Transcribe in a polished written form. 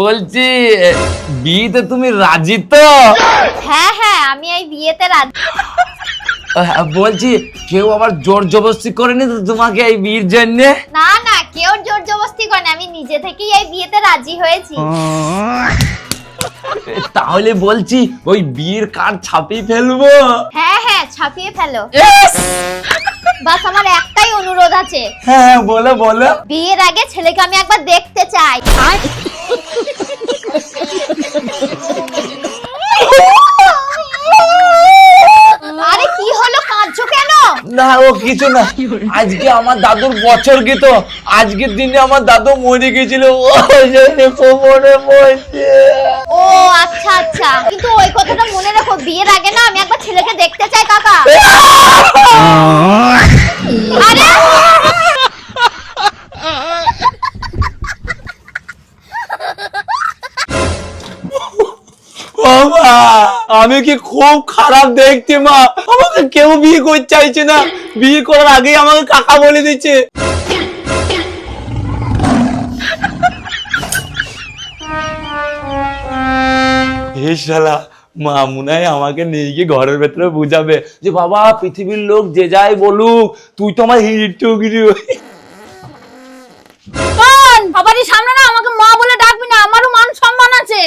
বলছি বিয়েতে তুমি রাজি তো? হ্যাঁ হ্যাঁ, আমি এই বিয়েতে রাজি। বলছি কেউ আবার জোর জবরদস্তি করেনি তো তোমাকে এই বিয়ের জন্য? না না, কেউ জোর জবরদস্তি করে না, আমি নিজে থেকেই এই বিয়েতে রাজি হয়েছি। তাহলে বলছি ওই বিয়ের কার্ড ছাপিয়ে ফেলবো। হ্যাঁ হ্যাঁ, ছাপিয়ে ফেলো। বাস আমার একটাই অনুরোধ আছে। হ্যাঁ বলো বলো। বিয়ের আগে ছেলেকে আমি একবার দেখতে চাই। আরে কি হলো, কাঁদছো কেন? না ও কিছু না, আজকে আমার দাদুর বছর কি তো, আজকের দিনে আমার দাদু মরে গেছিল, ওই জন্য কোমরে বলছে। ও আচ্ছা আচ্ছা, কিন্তু ওই কথাটা মনে রাখো, বিয়ের আগে না আমি একবার ছেলেকে দেখতে চাই কাকা। আরে বাবা আমি কি খুব খারাপ দেখছি মা, আমাকে কেউ বিয়ে করতে চাইছে না, বিয়ে করার আগেই আমাকে কাকা বলে দিচ্ছে। হে শালা, মা মনে হয় আমাকে নিয়ে গিয়ে ঘরের ভেতরে বুঝাবে যে বাবা পৃথিবীর লোক যে যাই বলুক তুই তো আমার হিটুগিরি। সবারই সামনে না আমাকে মা বলে ডাকবি না, আমারও মান সম্মান আছে।